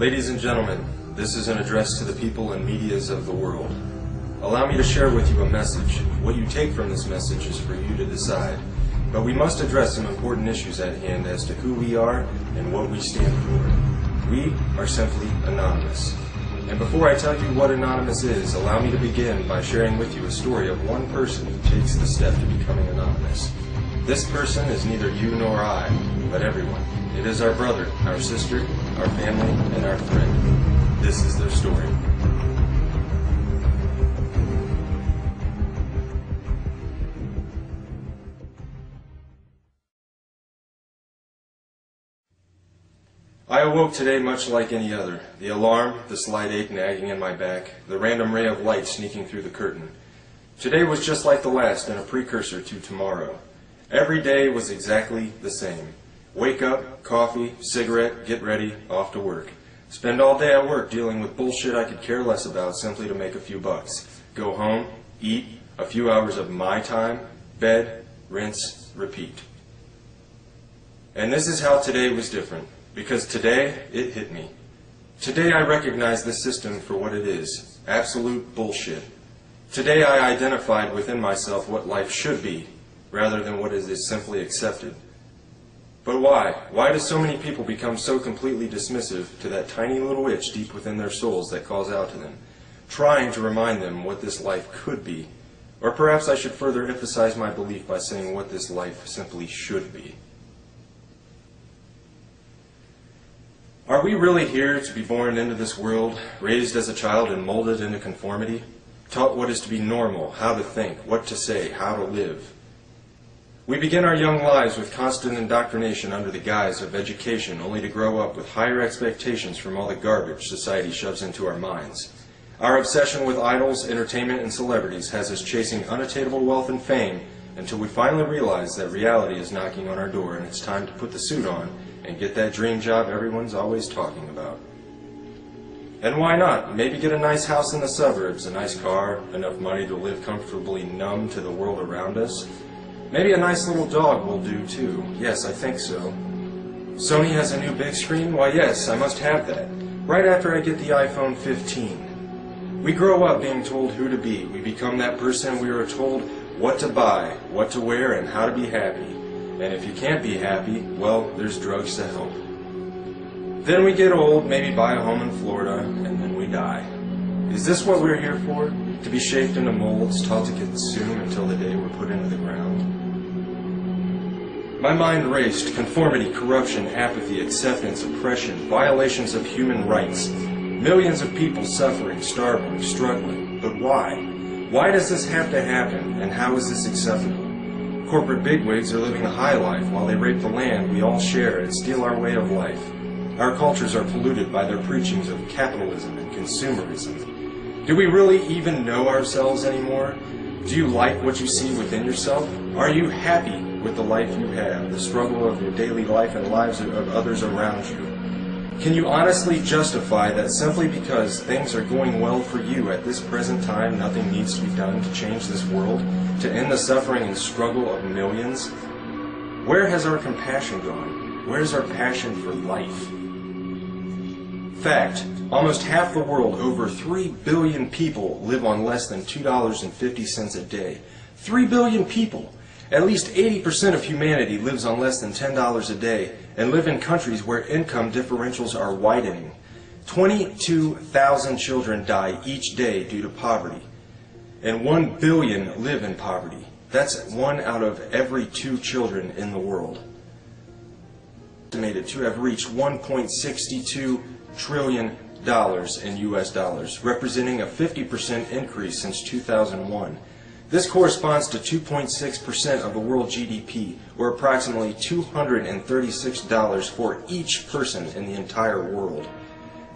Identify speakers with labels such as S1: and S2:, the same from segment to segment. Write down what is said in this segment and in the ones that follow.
S1: Ladies and gentlemen, this is an address to the people and medias of the world. Allow me to share with you a message. What you take from this message is for you to decide. But we must address some important issues at hand as to who we are and what we stand for. We are simply anonymous. And before I tell you what anonymous is, allow me to begin by sharing with you a story of one person who takes the step to becoming anonymous. This person is neither you nor I, but everyone. It is our brother, our sister, our family, and our friend. This is their story. I awoke today much like any other. The alarm, the slight ache nagging in my back, the random ray of light sneaking through the curtain. Today was just like the last and a precursor to tomorrow. Every day was exactly the same. Wake up, coffee, cigarette, get ready, off to work. Spend all day at work dealing with bullshit I could care less about simply to make a few bucks. Go home, eat, a few hours of my time, bed, rinse, repeat. And this is how today was different. Because today, it hit me. Today I recognize this system for what it is. Absolute bullshit. Today I identified within myself what life should be, rather than what is simply accepted. But why? Why do so many people become so completely dismissive to that tiny little itch deep within their souls that calls out to them, trying to remind them what this life could be? Or perhaps I should further emphasize my belief by saying what this life simply should be. Are we really here to be born into this world, raised as a child and molded into conformity, taught what is to be normal, how to think, what to say, how to live? We begin our young lives with constant indoctrination under the guise of education, only to grow up with higher expectations from all the garbage society shoves into our minds. Our obsession with idols, entertainment, and celebrities has us chasing unattainable wealth and fame until we finally realize that reality is knocking on our door and it's time to put the suit on and get that dream job everyone's always talking about. And why not? Maybe get a nice house in the suburbs, a nice car, enough money to live comfortably numb to the world around us. Maybe a nice little dog will do too. Yes, I think so. Sony has a new big screen? Why yes, I must have that. Right after I get the iPhone 15. We grow up being told who to be. We become that person we are told what to buy, what to wear, and how to be happy. And if you can't be happy, well, there's drugs to help. Then we get old, maybe buy a home in Florida, and then we die. Is this what we're here for? To be shaped into molds, taught to consume until the day we're put into the ground? My mind raced. Conformity, corruption, apathy, acceptance, oppression, violations of human rights. Millions of people suffering, starving, struggling. But why? Why does this have to happen, and how is this acceptable? Corporate bigwigs are living a high life while they rape the land we all share and steal our way of life. Our cultures are polluted by their preachings of capitalism and consumerism. Do we really even know ourselves anymore? Do you like what you see within yourself? Are you happy with the life you have, the struggle of your daily life and lives of others around you? Can you honestly justify that simply because things are going well for you at this present time, nothing needs to be done to change this world, to end the suffering and struggle of millions? Where has our compassion gone? Where's our passion for life? Fact, almost half the world, over 3 billion people, live on less than $2.50 a day. 3 billion people! At least 80% of humanity lives on less than $10 a day and live in countries where income differentials are widening. 22,000 children die each day due to poverty, and 1 billion live in poverty. That's 1 out of every 2 children in the world. Estimated to have reached $1.62 trillion in US dollars, representing a 50% increase since 2001. This corresponds to 2.6% of the world GDP, or approximately $236 for each person in the entire world.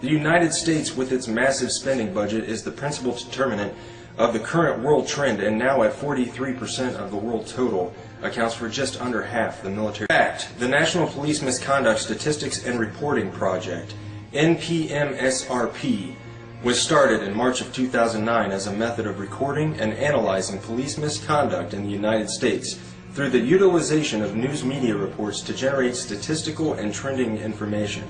S1: The United States, with its massive spending budget, is the principal determinant of the current world trend, and now at 43% of the world total, accounts for just under half the military. In fact, the National Police Misconduct Statistics and Reporting Project, NPMSRP, was started in March of 2009 as a method of recording and analyzing police misconduct in the United States through the utilization of news media reports to generate statistical and trending information.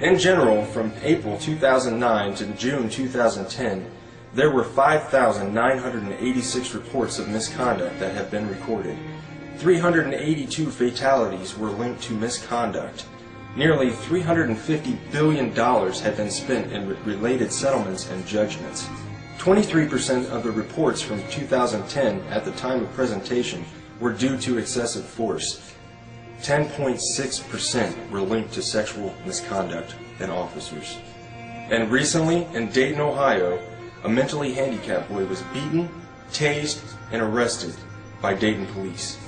S1: In general, from April 2009 to June 2010, there were 5,986 reports of misconduct that have been recorded. 382 fatalities were linked to misconduct. Nearly $350 billion had been spent in related settlements and judgments. 23% of the reports from 2010 at the time of presentation were due to excessive force. 10.6% were linked to sexual misconduct in officers. And recently, in Dayton, Ohio, a mentally handicapped boy was beaten, tased, and arrested by Dayton police.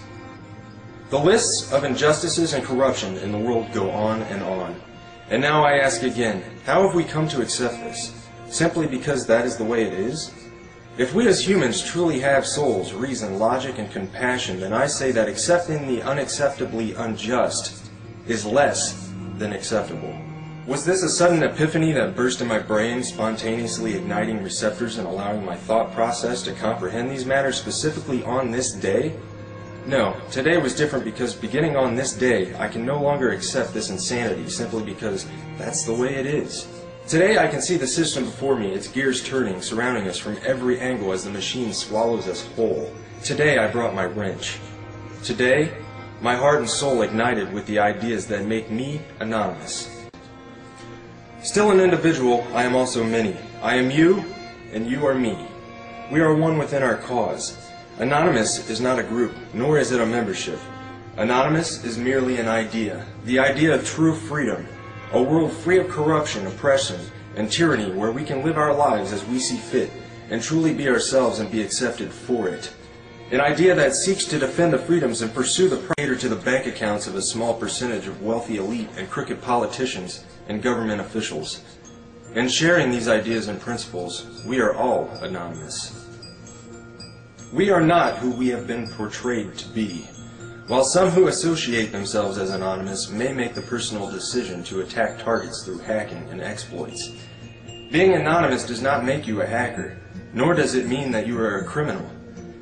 S1: The lists of injustices and corruption in the world go on and on. And now I ask again, how have we come to accept this? Simply because that is the way it is? If we as humans truly have souls, reason, logic, and compassion, then I say that accepting the unacceptably unjust is less than acceptable. Was this a sudden epiphany that burst in my brain, spontaneously igniting receptors and allowing my thought process to comprehend these matters specifically on this day? No, today was different because beginning on this day, I can no longer accept this insanity simply because that's the way it is. Today I can see the system before me, its gears turning, surrounding us from every angle as the machine swallows us whole. Today I brought my wrench. Today, my heart and soul ignited with the ideas that make me anonymous. Still an individual, I am also many. I am you, and you are me. We are one within our cause. Anonymous is not a group, nor is it a membership. Anonymous is merely an idea, the idea of true freedom, a world free of corruption, oppression, and tyranny where we can live our lives as we see fit and truly be ourselves and be accepted for it. An idea that seeks to defend the freedoms and pursue the prey to the bank accounts of a small percentage of wealthy elite and crooked politicians and government officials. In sharing these ideas and principles, we are all anonymous. We are not who we have been portrayed to be. While some who associate themselves as anonymous may make the personal decision to attack targets through hacking and exploits, being anonymous does not make you a hacker, nor does it mean that you are a criminal.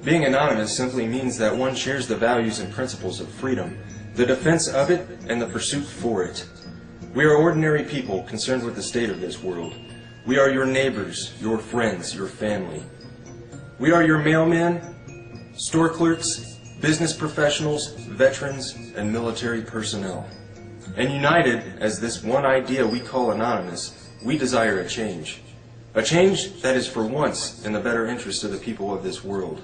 S1: Being anonymous simply means that one shares the values and principles of freedom, the defense of it, and the pursuit for it. We are ordinary people concerned with the state of this world. We are your neighbors, your friends, your family. We are your mailmen, store clerks, business professionals, veterans, and military personnel. And united as this one idea we call anonymous, we desire a change. A change that is for once in the better interest of the people of this world.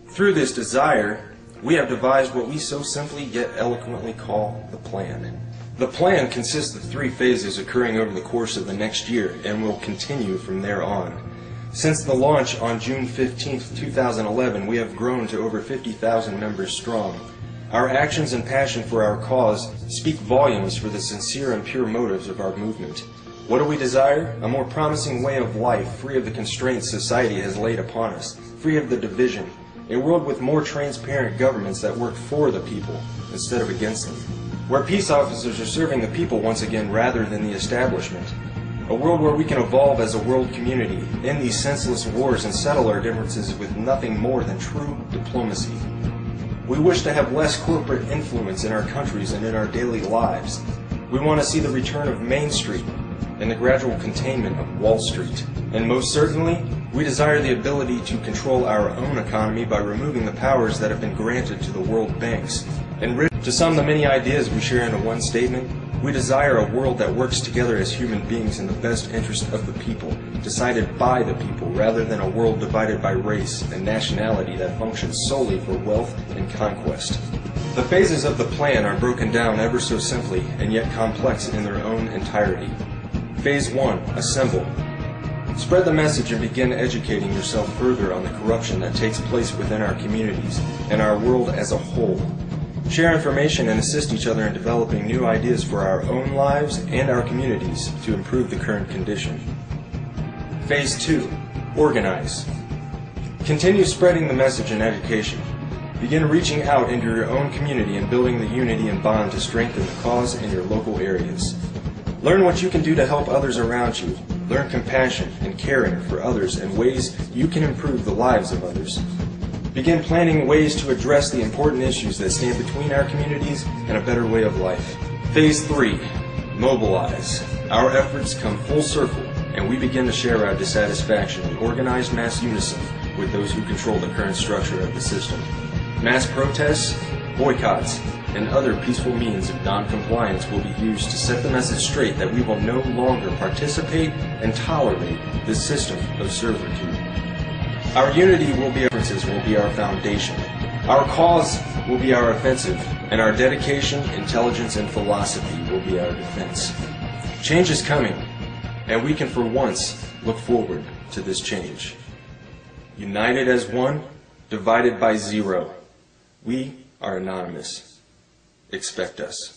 S1: Through this desire, we have devised what we so simply yet eloquently call the plan. The plan consists of 3 phases occurring over the course of the next year and will continue from there on. Since the launch on June 15, 2011, we have grown to over 50,000 members strong. Our actions and passion for our cause speak volumes for the sincere and pure motives of our movement. What do we desire? A more promising way of life, free of the constraints society has laid upon us, free of the division, a world with more transparent governments that work for the people instead of against them, where peace officers are serving the people once again rather than the establishment. A world where we can evolve as a world community, end these senseless wars, and settle our differences with nothing more than true diplomacy. We wish to have less corporate influence in our countries and in our daily lives. We want to see the return of Main Street and the gradual containment of Wall Street. And most certainly, we desire the ability to control our own economy by removing the powers that have been granted to the world banks. And to sum the many ideas we share into one statement, we desire a world that works together as human beings in the best interest of the people, decided by the people, rather than a world divided by race and nationality that functions solely for wealth and conquest. The phases of the plan are broken down ever so simply and yet complex in their own entirety. Phase 1. Assemble. Spread the message and begin educating yourself further on the corruption that takes place within our communities and our world as a whole. Share information and assist each other in developing new ideas for our own lives and our communities to improve the current condition. Phase 2. Organize. Continue spreading the message and education. Begin reaching out into your own community and building the unity and bond to strengthen the cause in your local areas. Learn what you can do to help others around you. Learn compassion and caring for others and ways you can improve the lives of others. Begin planning ways to address the important issues that stand between our communities and a better way of life. Phase 3. Mobilize. Our efforts come full circle, and we begin to share our dissatisfaction in organized mass unison with those who control the current structure of the system. Mass protests, boycotts, and other peaceful means of non-compliance will be used to set the message straight that we will no longer participate and tolerate this system of servitude. Our unity will be our differences will be our foundation. Our cause will be our offensive, and our dedication, intelligence, and philosophy will be our defense. Change is coming, and we can for once look forward to this change. United as one, divided by zero. We are anonymous. Expect us.